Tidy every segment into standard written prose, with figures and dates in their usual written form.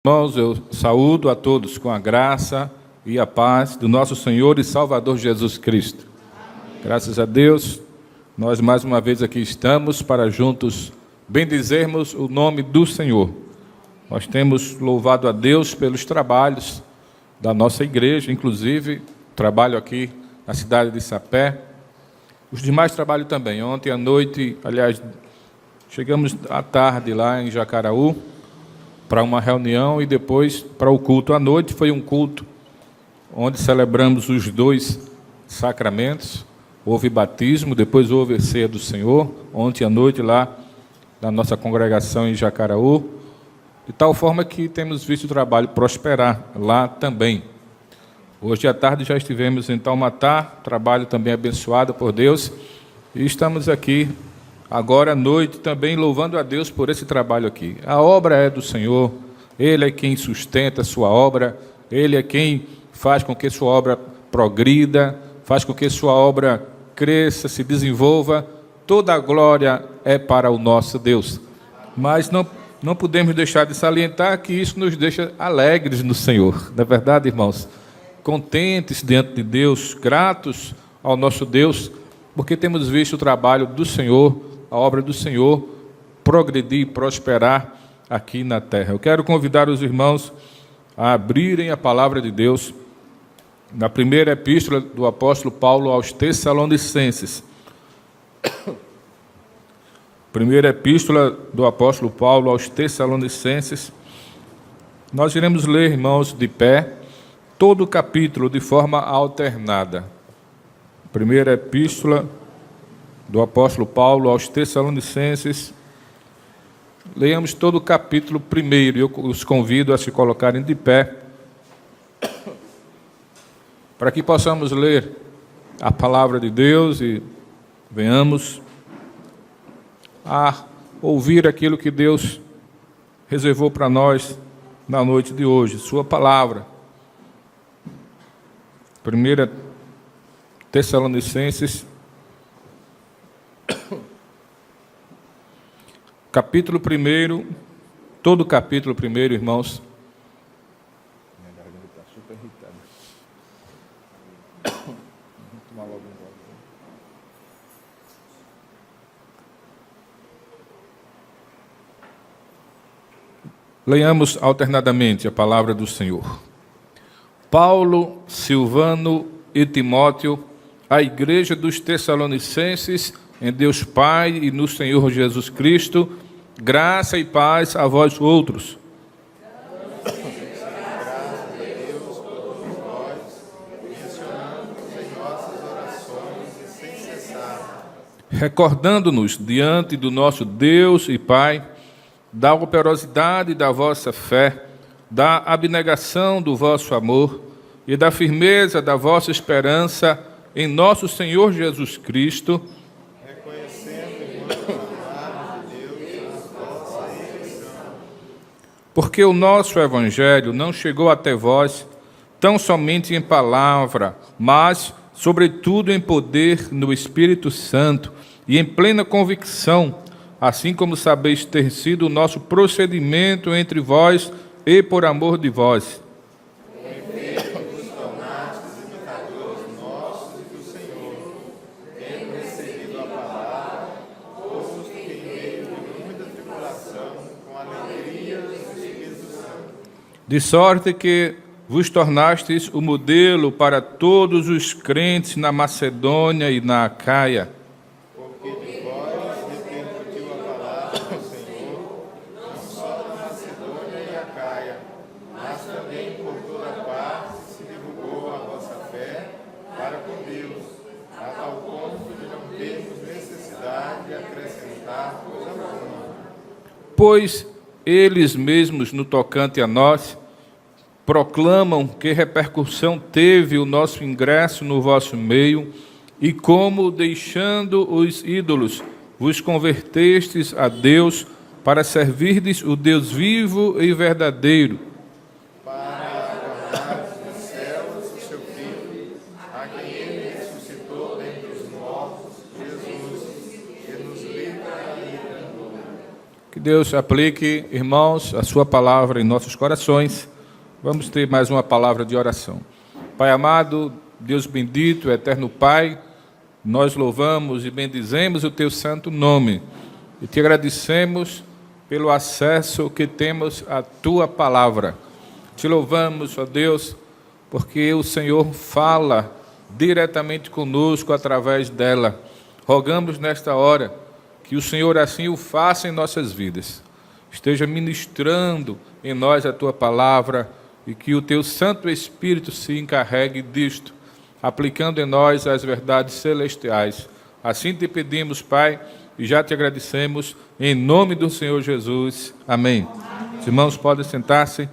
Irmãos, eu saúdo a todos com a graça e a paz do nosso Senhor e Salvador Jesus Cristo. Graças a Deus, nós mais uma vez aqui estamos para juntos bendizermos o nome do Senhor. Nós temos louvado a Deus pelos trabalhos da nossa igreja, inclusive trabalho aqui na cidade de Sapé. Os demais trabalhos também. Ontem à noite, aliás, chegamos à tarde lá em Jacaraú, para uma reunião e depois para o culto. À noite foi um culto onde celebramos os dois sacramentos. Houve batismo, depois houve a ceia do Senhor, ontem à noite lá na nossa congregação em Jacaraú, de tal forma que temos visto o trabalho prosperar lá também. Hoje à tarde já estivemos em Taumatá, trabalho também abençoado por Deus, e estamos aqui agora à noite também louvando a Deus por esse trabalho aqui. A obra é do Senhor, Ele é quem sustenta a sua obra, Ele é quem faz com que sua obra progrida, faz com que sua obra cresça, se desenvolva. Toda a glória é para o nosso Deus. Mas não podemos deixar de salientar que isso nos deixa alegres no Senhor. Não é verdade, irmãos? Contentes diante de Deus, gratos ao nosso Deus, porque temos visto o trabalho do Senhor, a obra do Senhor progredir e prosperar aqui na terra. Eu quero convidar os irmãos a abrirem a palavra de Deus na primeira epístola do apóstolo Paulo aos Tessalonicenses. Primeira epístola do apóstolo Paulo aos Tessalonicenses. Nós iremos ler, irmãos, de pé, todo o capítulo de forma alternada. Primeira epístola do apóstolo Paulo aos Tessalonicenses. Leiamos todo o capítulo primeiro. Eu os convido a se colocarem de pé, para que possamos ler a palavra de Deus e venhamos a ouvir aquilo que Deus reservou para nós na noite de hoje, sua palavra. Primeira Tessalonicenses, capítulo 1, todo o capítulo 1, irmãos. Minha garganta está super irritada. Vou tomar logo um gole. Leiamos alternadamente a palavra do Senhor. Paulo, Silvano e Timóteo, a igreja dos Tessalonicenses, em Deus Pai e no Senhor Jesus Cristo, graça e paz a vós outros. Recordando-nos diante do nosso Deus e Pai, da operosidade da vossa fé, da abnegação do vosso amor e da firmeza da vossa esperança em nosso Senhor Jesus Cristo, porque o nosso Evangelho não chegou até vós tão somente em palavra, mas, sobretudo, em poder no Espírito Santo e em plena convicção, assim como sabeis ter sido o nosso procedimento entre vós e por amor de vós. De sorte que vos tornastes o modelo para todos os crentes na Macedônia e na Acaia. Porque de vós repercutiu a palavra do Senhor, não só na Macedônia e Acaia, mas também por toda parte se divulgou a vossa fé para com Deus, a tal ponto de não termos necessidade de acrescentar coisa alguma. Pois eles mesmos, no tocante a nós, proclamam que repercussão teve o nosso ingresso no vosso meio e como, deixando os ídolos, vos convertestes a Deus para servirdes o Deus vivo e verdadeiro. Para aguardar dos céus o seu Filho, a quem ele ressuscitou dentre os mortos, Jesus, que nos livra da ira. Que Deus aplique, irmãos, a sua palavra em nossos corações. Vamos ter mais uma palavra de oração. Pai amado, Deus bendito, eterno Pai, nós louvamos e bendizemos o teu santo nome e te agradecemos pelo acesso que temos à tua palavra. Te louvamos, ó Deus, porque o Senhor fala diretamente conosco através dela. Rogamos nesta hora que o Senhor assim o faça em nossas vidas. Esteja ministrando em nós a tua palavra e que o teu Santo Espírito se encarregue disto, aplicando em nós as verdades celestiais. Assim te pedimos, Pai, e já te agradecemos, em nome do Senhor Jesus. Amém. Os irmãos podem sentar-se.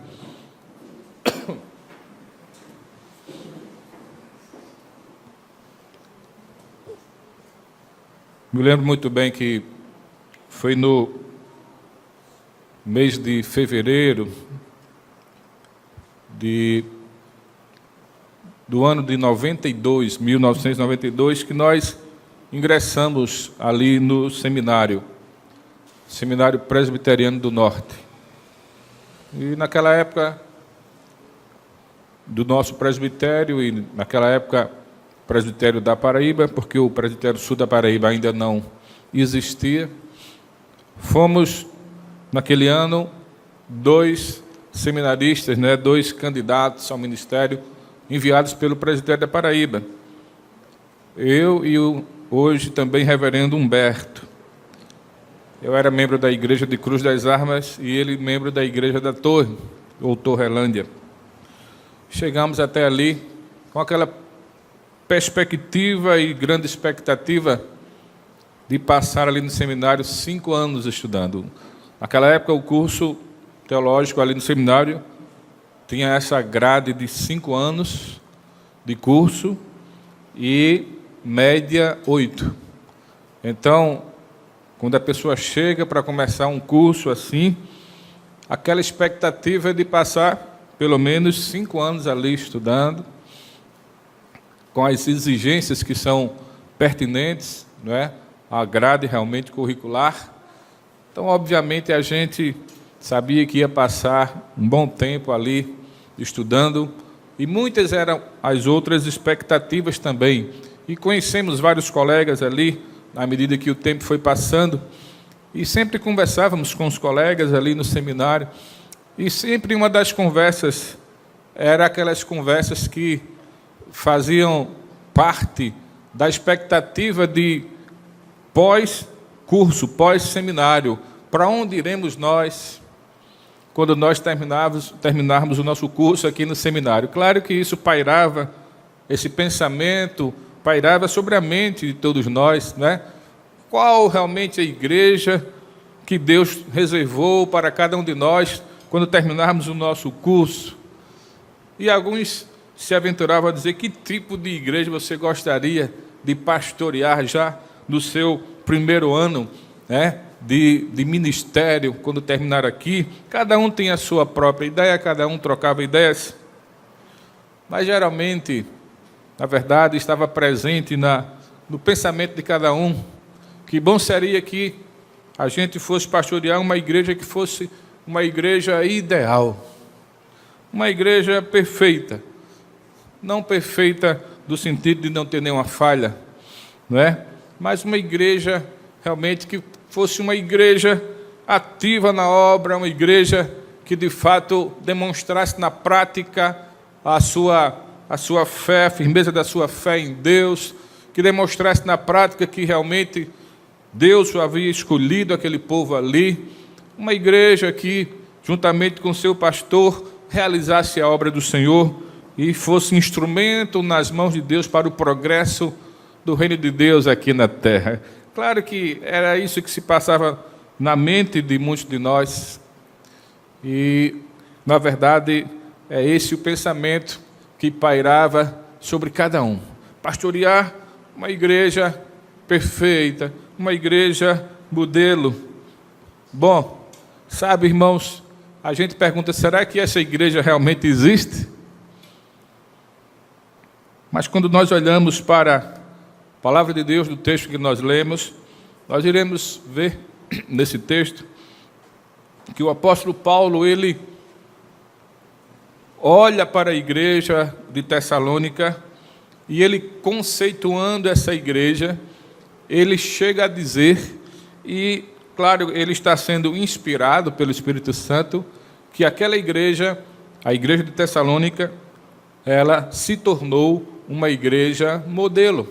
Me lembro muito bem que foi no mês de fevereiro do ano de 1992, que nós ingressamos ali no Seminário Presbiteriano do Norte. E naquela época, do nosso presbitério, e naquela época, presbitério da Paraíba, porque o presbitério sul da Paraíba ainda não existia, fomos, naquele ano, 2 seminaristas, né, 2 candidatos ao ministério, enviados pelo presbitério da Paraíba. Eu e o hoje também reverendo Humberto. Eu era membro da igreja de Cruz das Armas e ele membro da igreja da Torre, ou Torrelândia. Chegamos até ali com aquela perspectiva e grande expectativa de passar ali no seminário 5 anos estudando. Naquela época, o curso teológico ali no seminário tinha essa grade de 5 anos de curso e média 8. Então, quando a pessoa chega para começar um curso assim, aquela expectativa é de passar pelo menos 5 anos ali estudando, com as exigências que são pertinentes, não é? A grade realmente curricular. Então, obviamente, a gente sabia que ia passar um bom tempo ali estudando, e muitas eram as outras expectativas também. E conhecemos vários colegas ali, na medida que o tempo foi passando, e sempre conversávamos com os colegas ali no seminário, e sempre uma das conversas era aquelas conversas que faziam parte da expectativa de pós-curso, pós-seminário. Para onde iremos nós quando nós terminarmos o nosso curso aqui no seminário? Claro que isso pairava, esse pensamento pairava sobre a mente de todos nós, né? Qual realmente a igreja que Deus reservou para cada um de nós quando terminarmos o nosso curso? E alguns se aventuravam a dizer: que tipo de igreja você gostaria de pastorear já no seu primeiro ano, né, de ministério, quando terminar aqui? Cada um tem a sua própria ideia, cada um trocava ideias, mas geralmente, na verdade, estava presente no pensamento de cada um que bom seria que a gente fosse pastorear uma igreja que fosse uma igreja ideal, uma igreja perfeita, não perfeita no sentido de não ter nenhuma falha, não é? Mas uma igreja realmente que fosse uma igreja ativa na obra, uma igreja que de fato demonstrasse na prática a sua fé, a firmeza da sua fé em Deus, que demonstrasse na prática que realmente Deus havia escolhido aquele povo ali, uma igreja que, juntamente com seu pastor, realizasse a obra do Senhor e fosse instrumento nas mãos de Deus para o progresso do reino de Deus aqui na terra. Claro que era isso que se passava na mente de muitos de nós, e, na verdade, é esse o pensamento que pairava sobre cada um. Pastorear uma igreja perfeita, uma igreja modelo. Bom, sabe, irmãos, a gente pergunta: será que essa igreja realmente existe? Mas quando nós olhamos para a palavra de Deus, do texto que nós lemos, nós iremos ver nesse texto que o apóstolo Paulo, ele olha para a igreja de Tessalônica e ele, conceituando essa igreja, ele chega a dizer, e claro, ele está sendo inspirado pelo Espírito Santo, que aquela igreja, a igreja de Tessalônica, ela se tornou uma igreja modelo.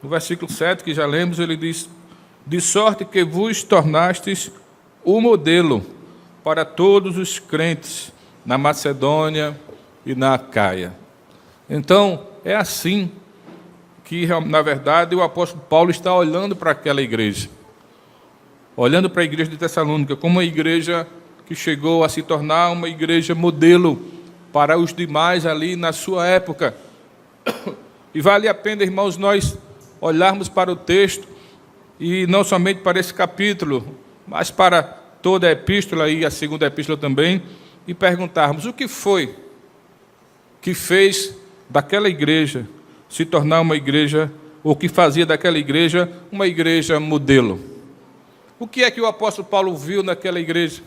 No versículo 7, que já lemos, ele diz: de sorte que vos tornastes o modelo para todos os crentes na Macedônia e na Acaia. Então, é assim que, na verdade, o apóstolo Paulo está olhando para aquela igreja. Olhando para a igreja de Tessalônica como uma igreja que chegou a se tornar uma igreja modelo para os demais ali na sua época. E vale a pena, irmãos, nós olharmos para o texto, e não somente para esse capítulo, mas para toda a epístola e a segunda epístola também, e perguntarmos o que foi que fez daquela igreja se tornar uma igreja, ou que fazia daquela igreja uma igreja modelo. O que é que o apóstolo Paulo viu naquela igreja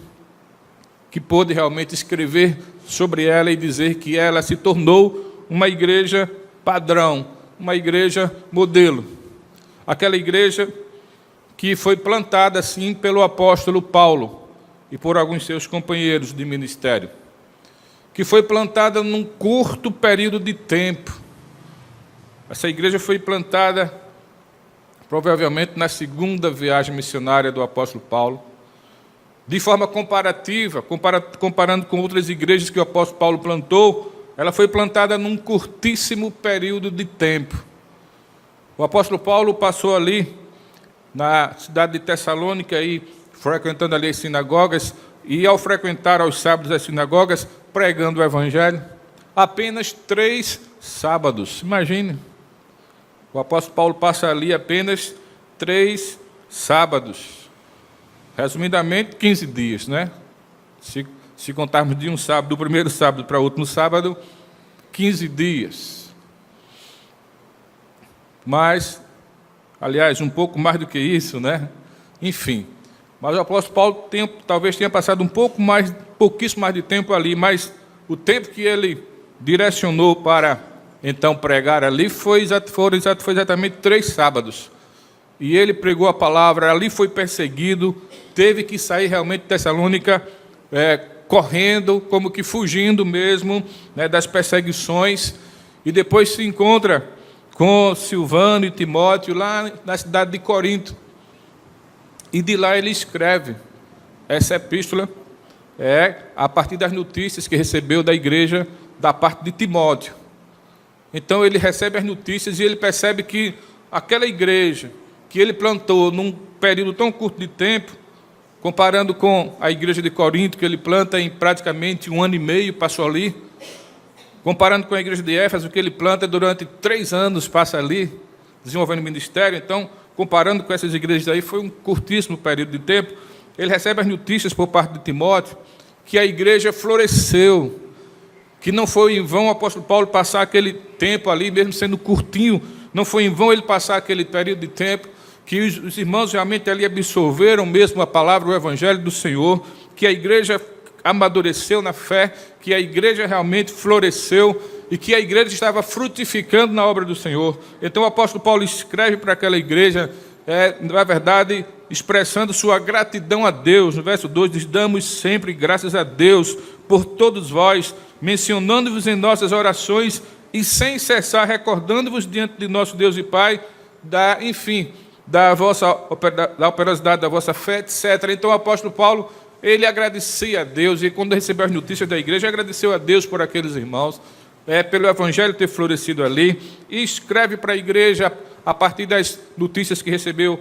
que pôde realmente escrever sobre ela e dizer que ela se tornou uma igreja padrão, uma igreja modelo? Aquela igreja que foi plantada, assim, pelo apóstolo Paulo e por alguns seus companheiros de ministério, que foi plantada num curto período de tempo. Essa igreja foi plantada, provavelmente, na segunda viagem missionária do apóstolo Paulo, de forma comparativa, comparando com outras igrejas que o apóstolo Paulo plantou, ela foi plantada num curtíssimo período de tempo. O apóstolo Paulo passou ali na cidade de Tessalônica, aí, frequentando ali as sinagogas, e ao frequentar aos sábados as sinagogas, pregando o evangelho, apenas 3 sábados. Imagine, o apóstolo Paulo passa ali apenas 3 sábados. Resumidamente, 15 dias, né? Se contarmos de um sábado, do primeiro sábado para o último sábado, 15 dias. Mas, aliás, um pouco mais do que isso, né? Enfim. Mas o apóstolo Paulo talvez tenha passado pouquíssimo mais de tempo ali, mas o tempo que ele direcionou para, então, pregar ali foi exatamente 3 sábados. E ele pregou a palavra, ali foi perseguido, teve que sair realmente de Tessalônica correndo, como que fugindo mesmo, né, das perseguições, e depois se encontra com Silvano e Timóteo lá na cidade de Corinto. E de lá ele escreve essa epístola a partir das notícias que recebeu da igreja da parte de Timóteo. Então ele recebe as notícias e ele percebe que aquela igreja que ele plantou num período tão curto de tempo, comparando com a igreja de Corinto, que ele planta em praticamente 1 ano e meio, passou ali, comparando com a igreja de Éfeso, que ele planta durante 3 anos, passa ali, desenvolvendo ministério. Então, comparando com essas igrejas aí, foi um curtíssimo período de tempo. Ele recebe as notícias por parte de Timóteo, que a igreja floresceu, que não foi em vão o apóstolo Paulo passar aquele tempo ali, mesmo sendo curtinho, não foi em vão ele passar aquele período de tempo, que os irmãos realmente ali absorveram mesmo a palavra, o evangelho do Senhor, que a igreja amadureceu na fé, que a igreja realmente floresceu e que a igreja estava frutificando na obra do Senhor. Então o apóstolo Paulo escreve para aquela igreja, na verdade, expressando sua gratidão a Deus. No verso 2 diz: damos sempre graças a Deus por todos vós, mencionando-vos em nossas orações e sem cessar recordando-vos diante de nosso Deus e Pai, da operosidade da vossa fé, etc. Então o apóstolo Paulo, ele agradecia a Deus, e quando recebeu as notícias da igreja, agradeceu a Deus por aqueles irmãos, pelo evangelho ter florescido ali, e escreve para a igreja, a partir das notícias que recebeu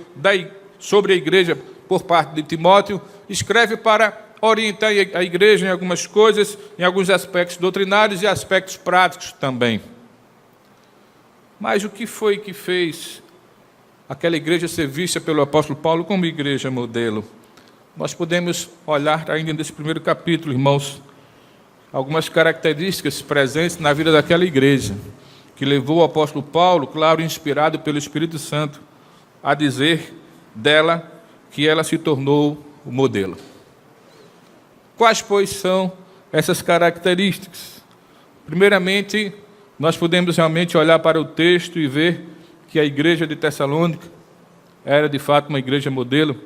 sobre a igreja por parte de Timóteo, escreve para orientar a igreja em algumas coisas, em alguns aspectos doutrinários e aspectos práticos também. Mas o que foi que fez aquela igreja ser vista pelo apóstolo Paulo como igreja modelo? Nós podemos olhar ainda nesse primeiro capítulo, irmãos, algumas características presentes na vida daquela igreja, que levou o apóstolo Paulo, claro, inspirado pelo Espírito Santo, a dizer dela que ela se tornou o modelo. Quais, pois, são essas características? Primeiramente, nós podemos realmente olhar para o texto e ver que a igreja de Tessalônica era, de fato, uma igreja modelo,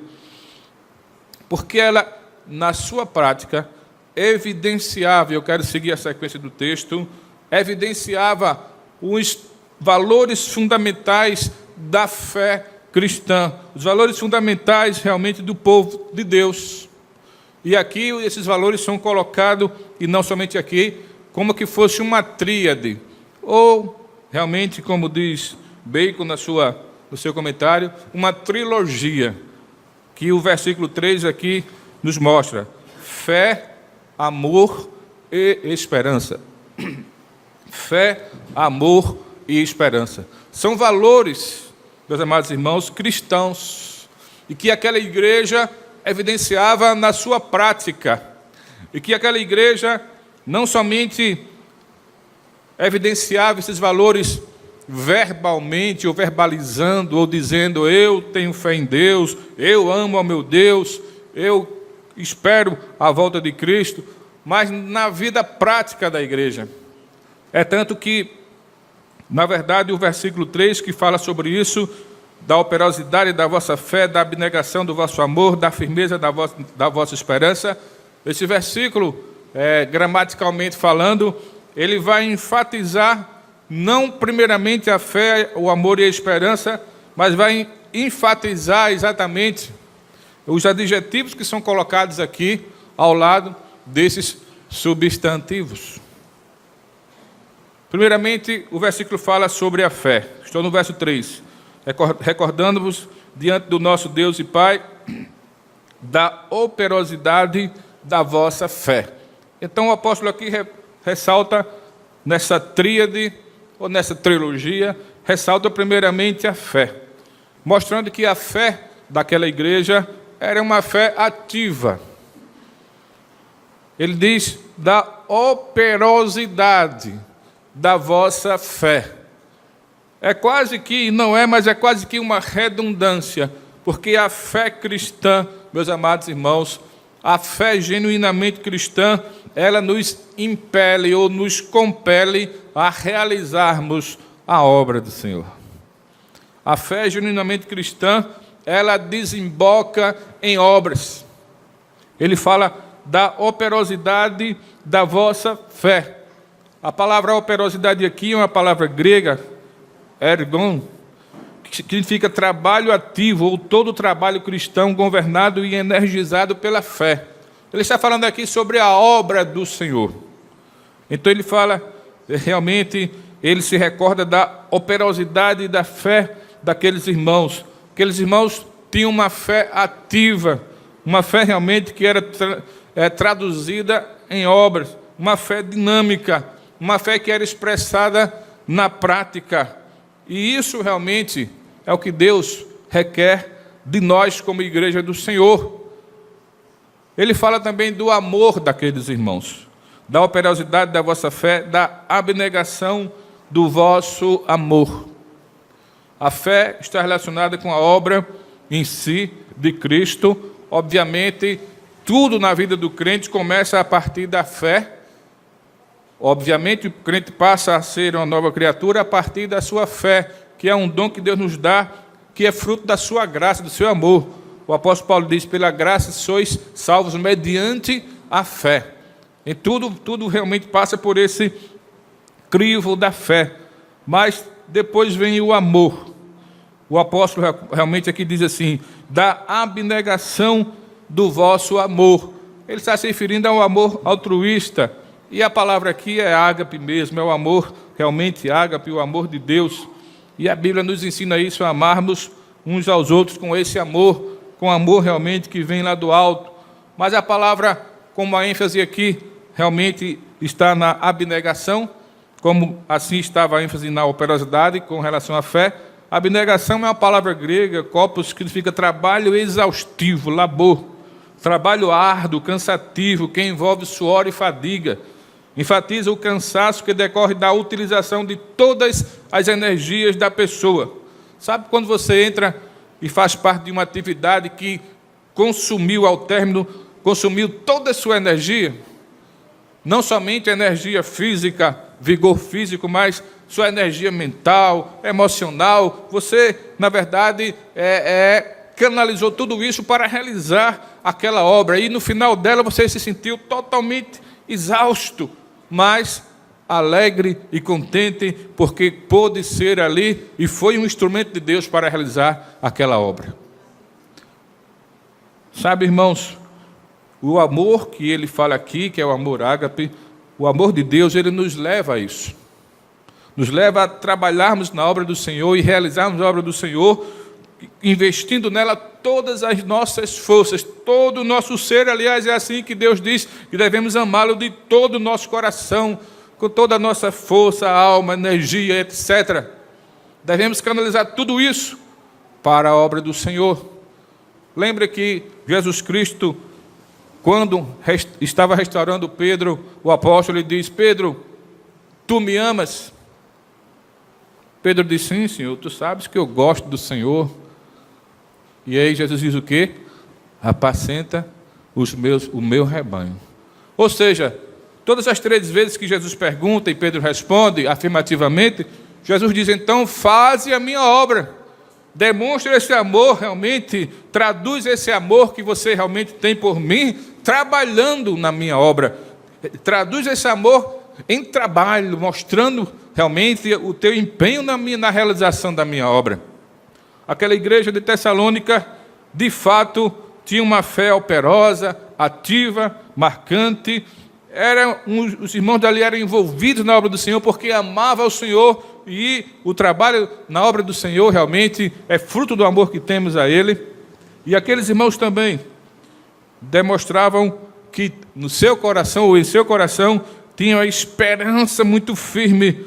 porque ela, na sua prática, evidenciava, eu quero seguir a sequência do texto, evidenciava os valores fundamentais da fé cristã, os valores fundamentais realmente do povo de Deus. E aqui esses valores são colocados, e não somente aqui, como que fosse uma tríade, ou realmente, como diz Bacon no seu comentário, uma trilogia, que o versículo 3 aqui nos mostra: fé, amor e esperança. Fé, amor e esperança. São valores, meus amados irmãos, cristãos, e que aquela igreja evidenciava na sua prática, e que aquela igreja não somente evidenciava esses valores verbalmente, ou verbalizando, ou dizendo: eu tenho fé em Deus, eu amo ao meu Deus, eu espero a volta de Cristo, mas na vida prática da igreja. É tanto que, na verdade, o versículo 3, que fala sobre isso, da operosidade da vossa fé, da abnegação do vosso amor, da firmeza da vossa esperança, esse versículo, gramaticalmente falando, ele vai enfatizar não primeiramente a fé, o amor e a esperança, mas vai enfatizar exatamente os adjetivos que são colocados aqui ao lado desses substantivos. Primeiramente, o versículo fala sobre a fé. Estou no verso 3. Recordando-vos diante do nosso Deus e Pai da operosidade da vossa fé. Então o apóstolo aqui ressalta nessa tríade, ou nessa trilogia, ressalta primeiramente a fé, mostrando que a fé daquela igreja era uma fé ativa. Ele diz da operosidade da vossa fé. É quase que, não é, mas é quase que uma redundância, porque a fé cristã, meus amados irmãos, a fé genuinamente cristã, ela nos impele ou nos compele a realizarmos a obra do Senhor. A fé genuinamente cristã, ela desemboca em obras. Ele fala da operosidade da vossa fé. A palavra operosidade aqui é uma palavra grega, ergon, que significa trabalho ativo, ou todo trabalho cristão governado e energizado pela fé. Ele está falando aqui sobre a obra do Senhor. Então ele fala, realmente, ele se recorda da operosidade da fé daqueles irmãos. Aqueles irmãos tinham uma fé ativa, uma fé realmente que era traduzida em obras, uma fé dinâmica, uma fé que era expressada na prática. E isso realmente é o que Deus requer de nós como igreja do Senhor. Ele fala também do amor daqueles irmãos, da operosidade da vossa fé, da abnegação do vosso amor. A fé está relacionada com a obra em si de Cristo. Obviamente, tudo na vida do crente começa a partir da fé. Obviamente, o crente passa a ser uma nova criatura a partir da sua fé, que é um dom que Deus nos dá, que é fruto da sua graça, do seu amor. O apóstolo Paulo diz: pela graça sois salvos mediante a fé. E tudo realmente passa por esse crivo da fé. Mas depois vem o amor. O apóstolo realmente aqui diz assim: da abnegação do vosso amor. Ele está se referindo ao amor altruísta. E a palavra aqui é ágape mesmo, é o amor realmente ágape, o amor de Deus. E a Bíblia nos ensina isso, a amarmos uns aos outros com esse amor, com amor realmente que vem lá do alto. Mas a palavra, como a ênfase aqui, realmente está na abnegação, como assim estava a ênfase na operosidade com relação à fé. A abnegação é uma palavra grega, kopos, que significa trabalho exaustivo, labor, trabalho árduo, cansativo, que envolve suor e fadiga. Enfatiza o cansaço que decorre da utilização de todas as energias da pessoa. Sabe quando você entra e faz parte de uma atividade que consumiu ao término, consumiu toda a sua energia, não somente a energia física, vigor físico, mas sua energia mental, emocional. Você, na verdade, canalizou tudo isso para realizar aquela obra, e no final dela você se sentiu totalmente exausto, mas alegre e contente, porque pôde ser ali e foi um instrumento de Deus para realizar aquela obra. Sabe, irmãos, o amor que ele fala aqui, que é o amor ágape, o amor de Deus, ele nos leva a isso. Nos leva a trabalharmos na obra do Senhor e realizarmos a obra do Senhor, investindo nela todas as nossas forças, todo o nosso ser. Aliás, é assim que Deus diz que devemos amá-lo de todo o nosso coração, com toda a nossa força, alma, energia, etc. Devemos canalizar tudo isso para a obra do Senhor. Lembre que Jesus Cristo, quando estava restaurando Pedro, o apóstolo, ele diz: Pedro, tu me amas? Pedro disse: sim, Senhor, tu sabes que eu gosto do Senhor. E aí Jesus diz o quê? Apacenta o meu rebanho. Ou seja, todas as 3 vezes que Jesus pergunta e Pedro responde afirmativamente, Jesus diz: então faze a minha obra. Demonstra esse amor realmente, traduz esse amor que você realmente tem por mim, trabalhando na minha obra. Traduz esse amor em trabalho, mostrando realmente o teu empenho na realização da minha obra. Aquela igreja de Tessalônica, de fato, tinha uma fé operosa, ativa, marcante. Os irmãos dali eram envolvidos na obra do Senhor porque amavam o Senhor, e o trabalho na obra do Senhor realmente é fruto do amor que temos a Ele. E aqueles irmãos também demonstravam que no seu coração, ou em seu coração, tinham a esperança muito firme,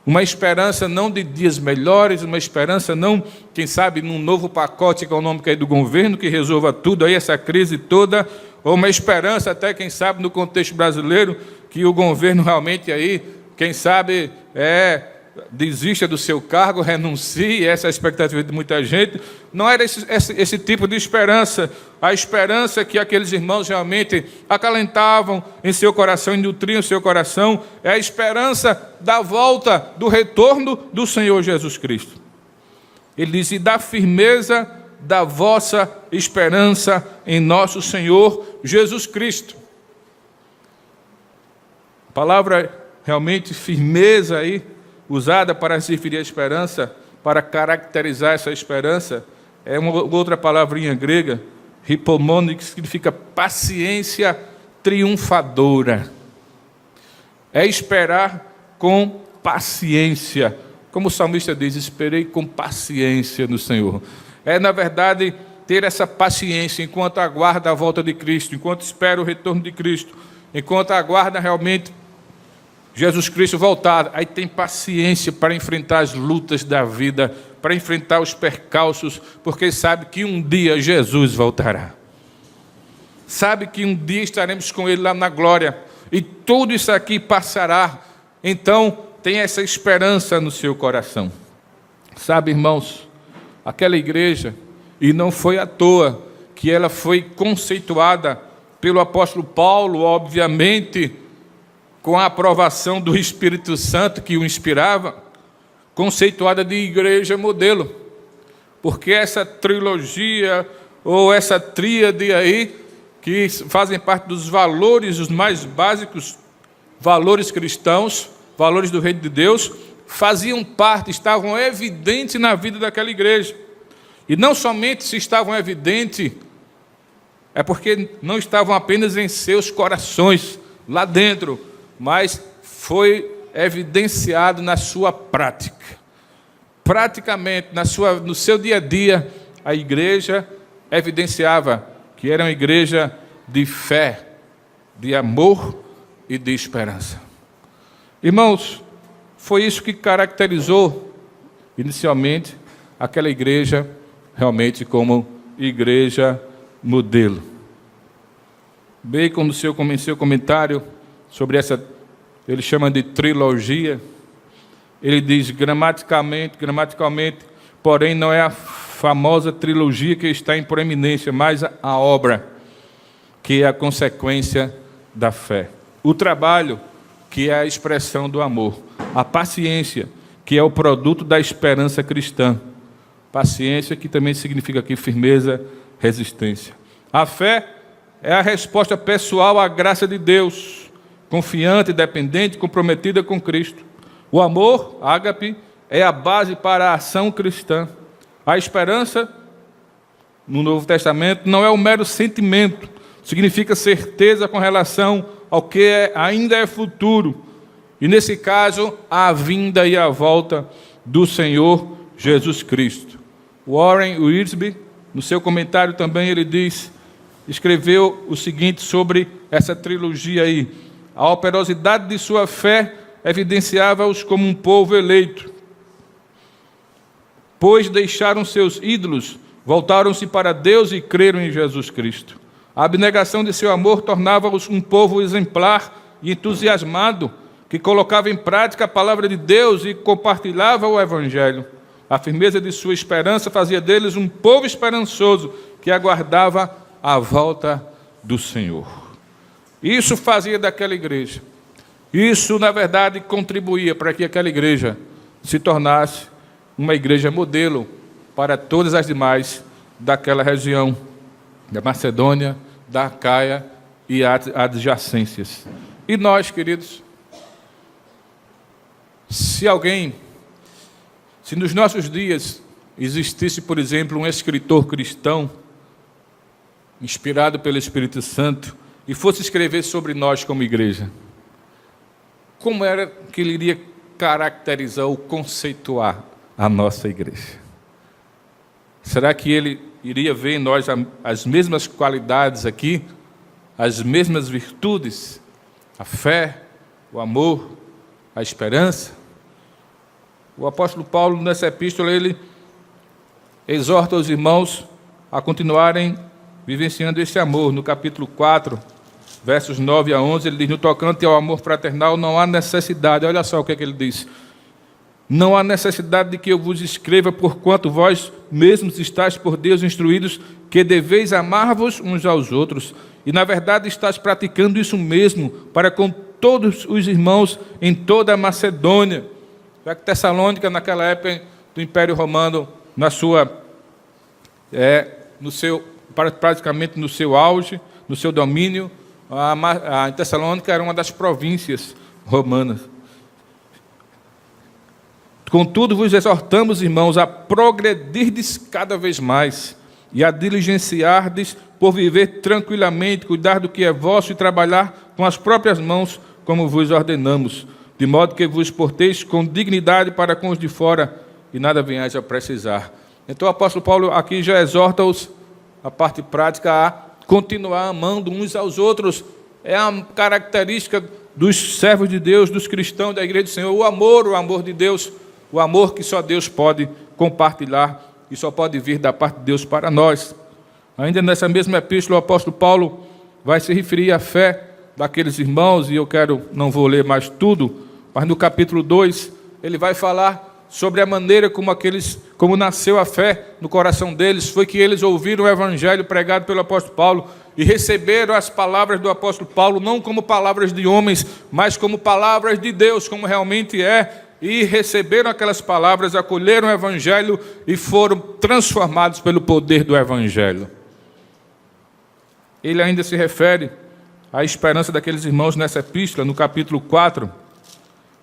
uma esperança não de dias melhores, uma esperança não, quem sabe, num novo pacote econômico aí do governo que resolva tudo aí, essa crise toda, ou uma esperança até, quem sabe, no contexto brasileiro, que o governo realmente aí, quem sabe, desista do seu cargo, renuncie. Essa é a expectativa de muita gente. Não era esse tipo de esperança. A esperança que aqueles irmãos realmente acalentavam em seu coração e nutriam seu coração é a esperança da volta, do retorno do Senhor Jesus Cristo. Ele diz: e da firmeza da vossa esperança em nosso Senhor Jesus Cristo. A palavra realmente firmeza aí, usada para se referir à esperança, para caracterizar essa esperança, é uma outra palavrinha grega, hipomone, que significa paciência triunfadora. É esperar com paciência. Como o salmista diz: esperei com paciência no Senhor. É, na verdade, ter essa paciência enquanto aguarda a volta de Cristo, enquanto espera o retorno de Cristo, enquanto aguarda realmente Jesus Cristo voltar. Aí tem paciência para enfrentar as lutas da vida, para enfrentar os percalços, porque sabe que um dia Jesus voltará. Sabe que um dia estaremos com Ele lá na glória, e tudo isso aqui passará. Então, tem essa esperança no seu coração. Sabe, irmãos, aquela igreja, e não foi à toa que ela foi conceituada pelo apóstolo Paulo, obviamente, com a aprovação do Espírito Santo que o inspirava, conceituada de igreja modelo, porque essa trilogia, ou essa tríade aí, que fazem parte dos valores, os mais básicos, valores cristãos, valores do reino de Deus, faziam parte, estavam evidentes na vida daquela igreja. E não somente se estavam evidentes, é porque não estavam apenas em seus corações, lá dentro, mas foi evidenciado na sua prática. Praticamente, no seu dia a dia, a igreja evidenciava que era uma igreja de fé, de amor e de esperança. Irmãos, foi isso que caracterizou inicialmente aquela igreja realmente como igreja modelo. Bacon, no seu comentário sobre essa, ele chama de trilogia, ele diz gramaticalmente, porém não é famosa trilogia que está em proeminência, mas a obra, que é a consequência da fé. O trabalho, que é a expressão do amor. A paciência, que é o produto da esperança cristã. Paciência, que também significa aqui firmeza, resistência. A fé é a resposta pessoal à graça de Deus, confiante, dependente, comprometida com Cristo. O amor, ágape, é a base para a ação cristã. A esperança, no Novo Testamento, não é um mero sentimento, significa certeza com relação ao que ainda é futuro. E nesse caso, a vinda e a volta do Senhor Jesus Cristo. Warren Wiersbe, no seu comentário também, ele escreveu o seguinte sobre essa trilogia aí. A operosidade de sua fé evidenciava-os como um povo eleito, pois deixaram seus ídolos, voltaram-se para Deus e creram em Jesus Cristo. A abnegação de seu amor tornava-os um povo exemplar e entusiasmado, que colocava em prática a palavra de Deus e compartilhava o Evangelho. A firmeza de sua esperança fazia deles um povo esperançoso, que aguardava a volta do Senhor. Isso fazia daquela igreja. Isso, na verdade, contribuía para que aquela igreja se tornasse uma igreja modelo para todas as demais daquela região, da Macedônia, da Acaia e adjacências. E nós, queridos, se nos nossos dias existisse, por exemplo, um escritor cristão, inspirado pelo Espírito Santo, e fosse escrever sobre nós como igreja, como era que ele iria caracterizar ou conceituar a nossa igreja? Será que ele iria ver em nós as mesmas qualidades aqui, as mesmas virtudes, a fé, o amor, a esperança? O apóstolo Paulo, nessa epístola, ele exorta os irmãos a continuarem vivenciando esse amor. No capítulo 4, versos 9 a 11, ele diz: no tocante ao amor fraternal não há necessidade. Olha só o que é que ele diz: não há necessidade de que eu vos escreva, porquanto vós mesmos estáis por Deus instruídos que deveis amar-vos uns aos outros, e na verdade estáis praticando isso mesmo para com todos os irmãos em toda a Macedônia. Já que Tessalônica, naquela época do Império Romano, praticamente no seu auge, no seu domínio, a Tessalônica era uma das províncias romanas. Contudo, vos exortamos, irmãos, a progredirdes cada vez mais e a diligenciardes por viver tranquilamente, cuidar do que é vosso e trabalhar com as próprias mãos, como vos ordenamos, de modo que vos porteis com dignidade para com os de fora e nada venhais a precisar. Então o apóstolo Paulo aqui já exorta-os, a parte prática, a continuar amando uns aos outros. É a característica dos servos de Deus, dos cristãos da igreja do Senhor, o amor de Deus, o amor que só Deus pode compartilhar e só pode vir da parte de Deus para nós. Ainda nessa mesma epístola, o apóstolo Paulo vai se referir à fé daqueles irmãos, e não vou ler mais tudo, mas no capítulo 2, ele vai falar sobre a maneira como nasceu a fé no coração deles. Foi que eles ouviram o evangelho pregado pelo apóstolo Paulo e receberam as palavras do apóstolo Paulo, não como palavras de homens, mas como palavras de Deus, como realmente é, e receberam aquelas palavras, acolheram o evangelho e foram transformados pelo poder do evangelho. Ele ainda se refere à esperança daqueles irmãos nessa epístola, no capítulo 4,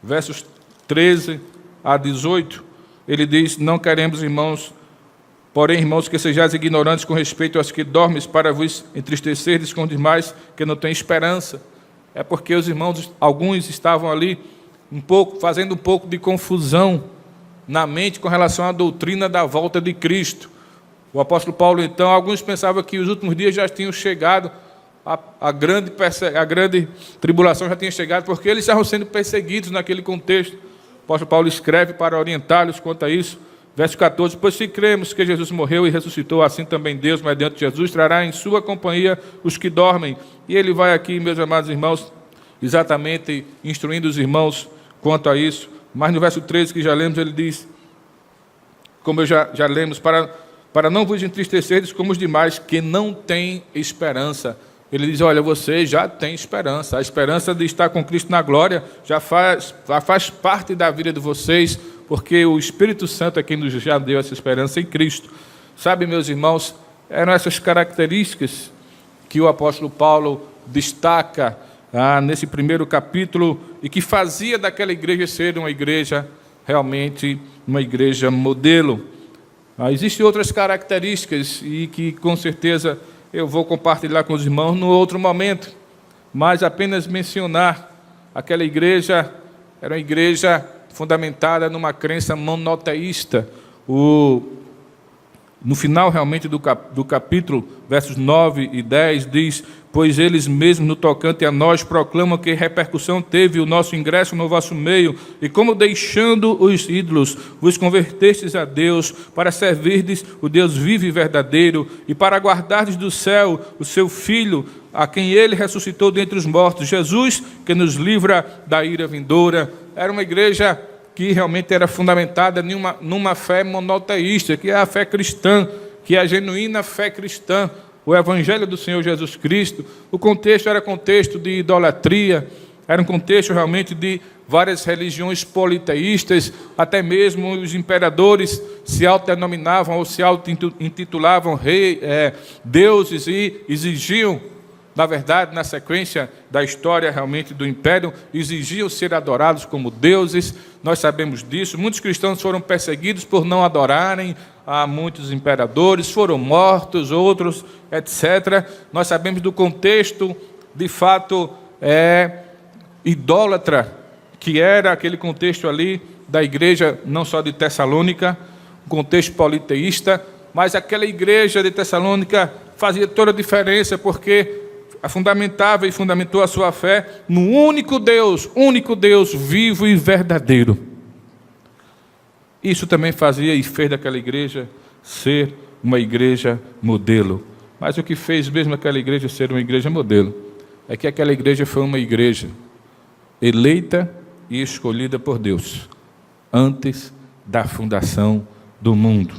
versos 13 a 18, ele diz: não queremos, irmãos, porém, irmãos, que sejais ignorantes com respeito aos que dormes, para vos entristecerdes com os demais que não têm esperança. É porque os irmãos, alguns estavam ali fazendo um pouco de confusão na mente com relação à doutrina da volta de Cristo. O apóstolo Paulo, então, alguns pensavam que os últimos dias já tinham chegado, a grande tribulação já tinha chegado, porque eles estavam sendo perseguidos naquele contexto. O apóstolo Paulo escreve para orientá-los quanto a isso. Verso 14: pois se cremos que Jesus morreu e ressuscitou, assim também Deus, mediante Jesus, trará em sua companhia os que dormem. E ele vai aqui, meus amados irmãos, exatamente instruindo os irmãos quanto a isso. Mas no verso 13 que já lemos, ele diz, como já lemos, para para não vos entristecerdes como os demais, que não têm esperança. Ele diz, olha, você já tem esperança. A esperança de estar com Cristo na glória já faz parte da vida de vocês, porque o Espírito Santo é quem nos já deu essa esperança em Cristo. Sabe, meus irmãos, eram essas características que o apóstolo Paulo destaca nesse primeiro capítulo e que fazia daquela igreja ser uma igreja, realmente uma igreja modelo. Existem outras características e que com certeza eu vou compartilhar com os irmãos no outro momento, mas apenas mencionar, aquela igreja era uma igreja fundamentada numa crença monoteísta. No final realmente do capítulo, versos 9 e 10, diz, pois eles mesmos no tocante a nós proclamam que repercussão teve o nosso ingresso no vosso meio, e como deixando os ídolos, vos convertestes a Deus, para servirdes o Deus vivo e verdadeiro, e para guardardes do céu o seu Filho, a quem ele ressuscitou dentre os mortos, Jesus, que nos livra da ira vindoura. Era uma igreja que realmente era fundamentada numa fé monoteísta, que é a fé cristã, que é a genuína fé cristã, o Evangelho do Senhor Jesus Cristo. O contexto era contexto de idolatria, era um contexto realmente de várias religiões politeístas, até mesmo os imperadores se autodenominavam ou se auto-intitulavam deuses e exigiam, na verdade, na sequência da história realmente do império, exigiam ser adorados como deuses. Nós sabemos disso. Muitos cristãos foram perseguidos por não adorarem a muitos imperadores, foram mortos, outros, etc. Nós sabemos do contexto, de fato, idólatra, que era aquele contexto ali da igreja, não só de Tessalônica, um contexto politeísta, mas aquela igreja de Tessalônica fazia toda a diferença, porque fundamentava e fundamentou a sua fé no único Deus vivo e verdadeiro. Isso também fazia e fez daquela igreja ser uma igreja modelo. Mas o que fez mesmo aquela igreja ser uma igreja modelo é que aquela igreja foi uma igreja eleita e escolhida por Deus antes da fundação do mundo.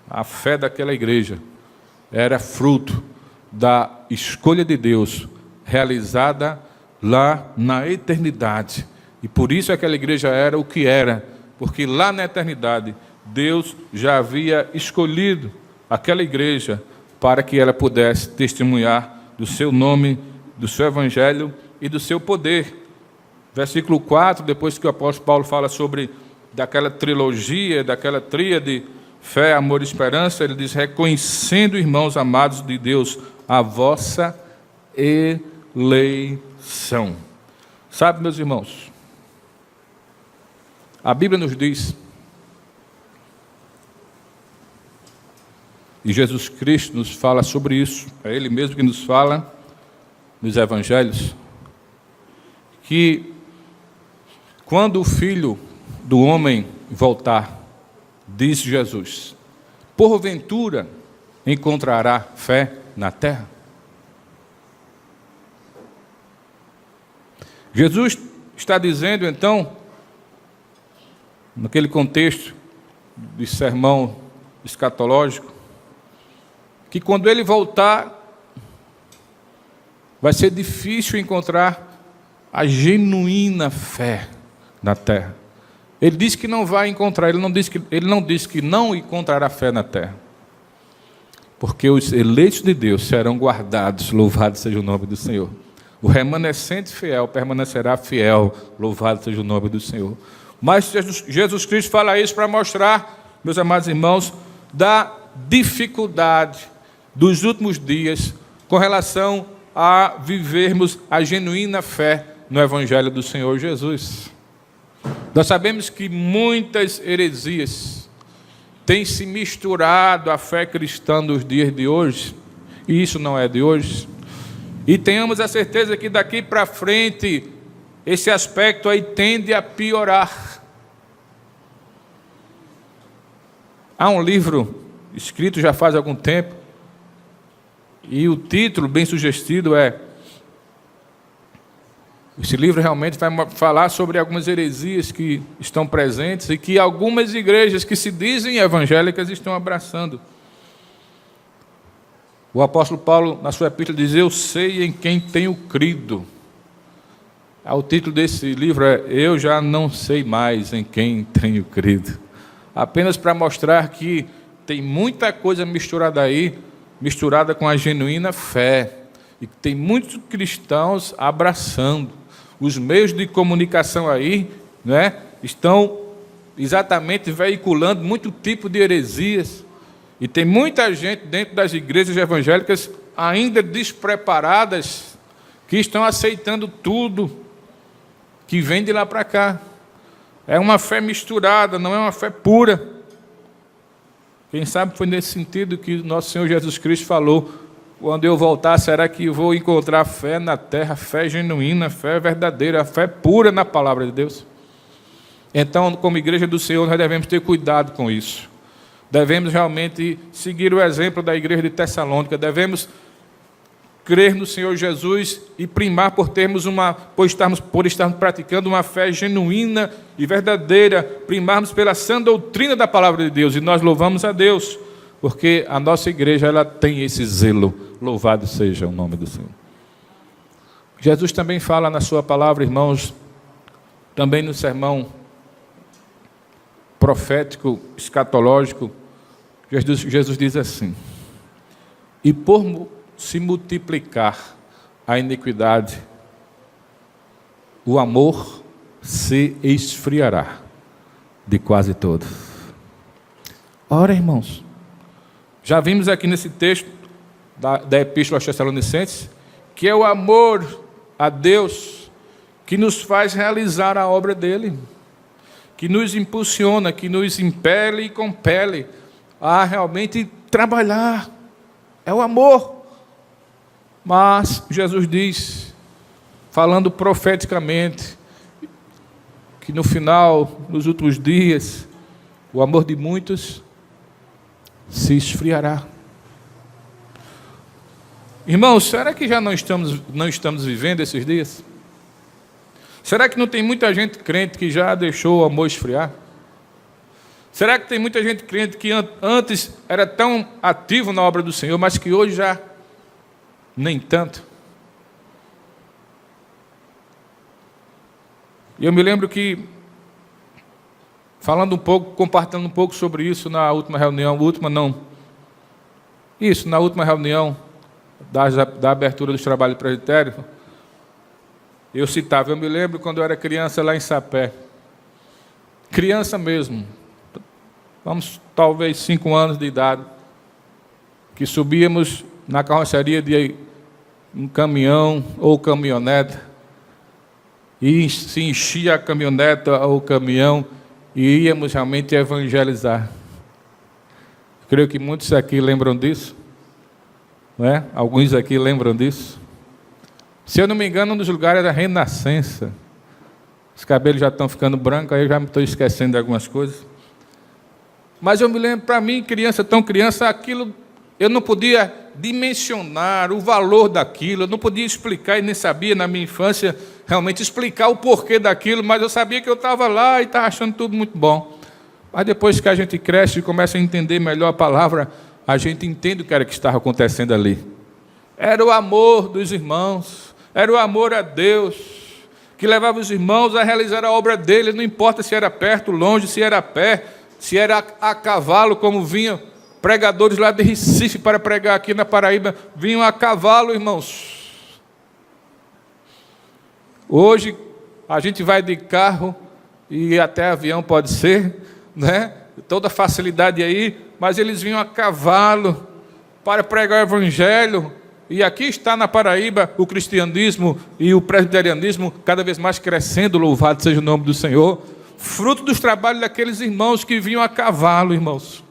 A fé daquela igreja era fruto da escolha de Deus realizada lá na eternidade. E por isso aquela igreja era o que era, porque lá na eternidade Deus já havia escolhido aquela igreja para que ela pudesse testemunhar do seu nome, do seu evangelho e do seu poder. Versículo 4, depois que o apóstolo Paulo fala sobre daquela trilogia, daquela tríade, fé, amor e esperança, ele diz, reconhecendo, irmãos amados de Deus, a vossa eleição. Sabe, meus irmãos, a Bíblia nos diz, e Jesus Cristo nos fala sobre isso, é Ele mesmo que nos fala nos Evangelhos, que quando o Filho do homem voltar, diz Jesus, porventura encontrará fé na terra? Jesus está dizendo, então, naquele contexto de sermão escatológico, que quando ele voltar, vai ser difícil encontrar a genuína fé na terra. Ele diz que não vai encontrar, ele não diz que não encontrará fé na terra. Porque os eleitos de Deus serão guardados, louvado seja o nome do Senhor. O remanescente fiel permanecerá fiel, louvado seja o nome do Senhor. Mas Jesus Cristo fala isso para mostrar, meus amados irmãos, da dificuldade dos últimos dias com relação a vivermos a genuína fé no Evangelho do Senhor Jesus. Nós sabemos que muitas heresias têm se misturado à fé cristã nos dias de hoje, e isso não é de hoje. E tenhamos a certeza que daqui para frente, esse aspecto aí tende a piorar. Há um livro escrito já faz algum tempo, e o título bem sugestivo esse livro realmente vai falar sobre algumas heresias que estão presentes e que algumas igrejas que se dizem evangélicas estão abraçando. O apóstolo Paulo, na sua epístola, diz: eu sei em quem tenho crido. O título desse livro é: eu já não sei mais em quem tenho crido. Apenas para mostrar que tem muita coisa misturada aí, misturada com a genuína fé. E tem muitos cristãos abraçando. Os meios de comunicação aí, né, estão exatamente veiculando muito tipo de heresias. E tem muita gente dentro das igrejas evangélicas ainda despreparadas, que estão aceitando tudo que vem de lá para cá. É uma fé misturada, não é uma fé pura. Quem sabe foi nesse sentido que nosso Senhor Jesus Cristo falou: quando eu voltar, será que vou encontrar fé na terra, fé genuína, fé verdadeira, fé pura na palavra de Deus? Então, como igreja do Senhor, nós devemos ter cuidado com isso. Devemos realmente seguir o exemplo da igreja de Tessalônica. Devemos crer no Senhor Jesus e primar por estarmos praticando uma fé genuína e verdadeira, primarmos pela sã doutrina da palavra de Deus. E nós louvamos a Deus, porque a nossa igreja ela tem esse zelo. Louvado seja o nome do Senhor. Jesus também fala na sua palavra, irmãos, também no sermão profético, escatológico, Jesus diz assim: e por se multiplicar a iniquidade, o amor se esfriará de quase todos. Ora, irmãos, já vimos aqui nesse texto da Epístola aos Tessalonicenses que é o amor a Deus que nos faz realizar a obra dele, que nos impulsiona, que nos impele e compele a realmente trabalhar. É o amor. Mas Jesus diz, falando profeticamente, que no final, nos últimos dias, o amor de muitos se esfriará. Irmãos, será que já não estamos vivendo esses dias? Será que não tem muita gente crente que já deixou o amor esfriar? Será que tem muita gente crente que antes era tão ativo na obra do Senhor, mas que hoje já nem tanto? E eu me lembro que, compartilhando um pouco sobre isso na última reunião, na última reunião da abertura dos trabalhos do presbitério, eu me lembro quando eu era criança lá em Sapé, criança mesmo, talvez 5 anos de idade, que subíamos na carroceria de um caminhão ou caminhonete, e se enchia a caminhoneta ou o caminhão, e íamos realmente evangelizar. Creio que muitos aqui lembram disso, não é? Alguns aqui lembram disso. Se eu não me engano, um dos lugares era Renascença. Os cabelos já estão ficando brancos, aí eu já me estou esquecendo de algumas coisas. Mas eu me lembro, para mim, tão criança, aquilo, eu não podia dimensionar o valor daquilo, eu não podia explicar e nem sabia, na minha infância, realmente explicar o porquê daquilo, mas eu sabia que eu estava lá e estava achando tudo muito bom. Mas depois que a gente cresce e começa a entender melhor a palavra, a gente entende o que era que estava acontecendo ali. Era o amor dos irmãos, era o amor a Deus, que levava os irmãos a realizar a obra dele, não importa se era perto, longe, se era a pé, se era a cavalo, como vinham pregadores lá de Recife para pregar aqui na Paraíba, vinham a cavalo, irmãos. Hoje a gente vai de carro e até avião pode ser, né? Toda facilidade aí, mas eles vinham a cavalo para pregar o evangelho. E aqui está na Paraíba o cristianismo e o presbiterianismo cada vez mais crescendo, louvado seja o nome do Senhor, fruto dos trabalhos daqueles irmãos que vinham a cavalo, irmãos.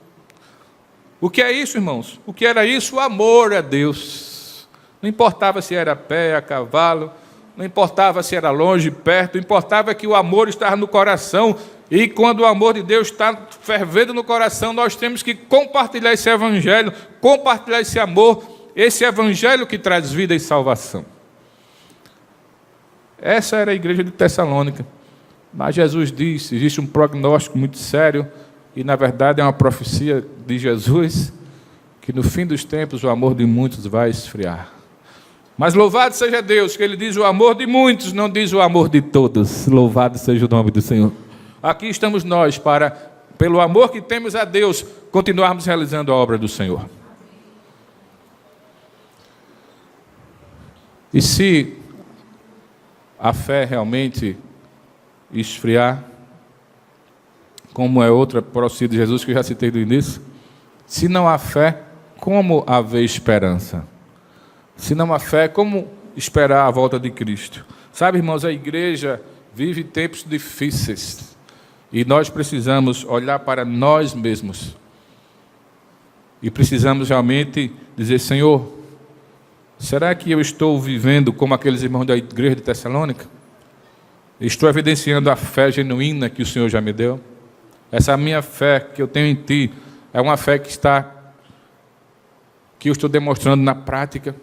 O que é isso, irmãos? O que era isso? O amor a Deus. Não importava se era a pé, a cavalo, não importava se era longe, perto, importava que o amor estava no coração. E quando o amor de Deus está fervendo no coração, nós temos que compartilhar esse evangelho, compartilhar esse amor, esse evangelho que traz vida e salvação. Essa era a igreja de Tessalônica. Mas Jesus disse, existe um prognóstico muito sério, e na verdade é uma profecia de Jesus, que no fim dos tempos o amor de muitos vai esfriar. Mas louvado seja Deus, que Ele diz o amor de muitos, não diz o amor de todos. Louvado seja o nome do Senhor. Aqui estamos nós para, pelo amor que temos a Deus, continuarmos realizando a obra do Senhor. E se a fé realmente esfriar, como é outra profecia de Jesus que eu já citei no início, se não há fé, como haver esperança? Se não há fé, como esperar a volta de Cristo? Sabe, irmãos, a igreja vive tempos difíceis e nós precisamos olhar para nós mesmos e precisamos realmente dizer: Senhor, será que eu estou vivendo como aqueles irmãos da igreja de Tessalônica? Estou evidenciando a fé genuína que o Senhor já me deu? Essa minha fé que eu tenho em Ti é uma fé que eu estou demonstrando na prática?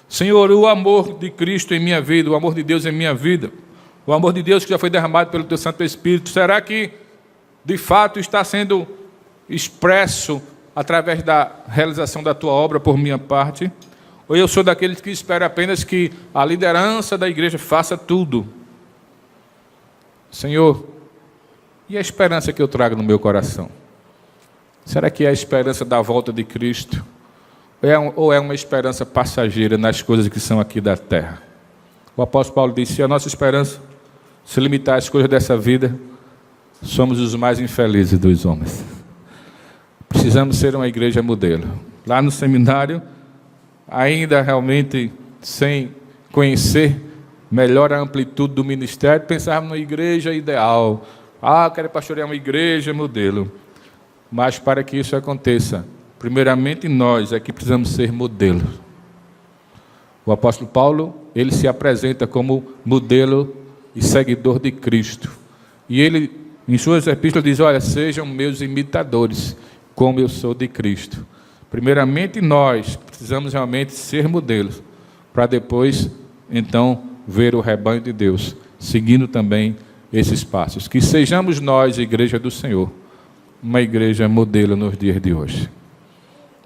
Senhor, o amor de Cristo em minha vida, o amor de Deus em minha vida, o amor de Deus que já foi derramado pelo Teu Santo Espírito, será que de fato está sendo expresso através da realização da Tua obra por minha parte? Ou eu sou daqueles que esperam apenas que a liderança da igreja faça tudo? Senhor, e a esperança que eu trago no meu coração? Será que é a esperança da volta de Cristo? Ou é uma esperança passageira nas coisas que são aqui da terra? O apóstolo Paulo disse: se a nossa esperança se limitar às coisas dessa vida, somos os mais infelizes dos homens. Precisamos ser uma igreja modelo. Lá no seminário, ainda realmente sem conhecer melhor a amplitude do ministério, pensávamos numa igreja ideal. Quero pastorear uma igreja modelo. Mas para que isso aconteça, primeiramente nós é que precisamos ser modelos. O apóstolo Paulo, ele se apresenta como modelo e seguidor de Cristo. E ele, em suas epístolas, diz: olha, sejam meus imitadores, como eu sou de Cristo. Primeiramente nós precisamos realmente ser modelos, para depois, então, ver o rebanho de Deus, seguindo também esses passos. Que sejamos nós, igreja do Senhor, uma igreja modelo nos dias de hoje.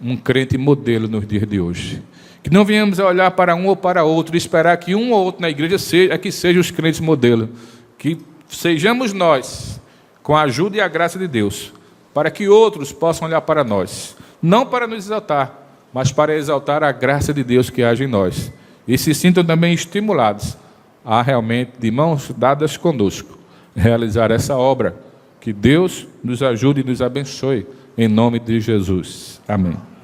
Um crente modelo nos dias de hoje. Que não venhamos a olhar para um ou para outro e esperar que um ou outro na igreja seja os crentes modelo. Que sejamos nós, com a ajuda e a graça de Deus, para que outros possam olhar para nós. Não para nos exaltar, mas para exaltar a graça de Deus que age em nós. E se sintam também estimulados a realmente, de mãos dadas conosco, realizar essa obra. Que Deus nos ajude e nos abençoe, em nome de Jesus. Amém.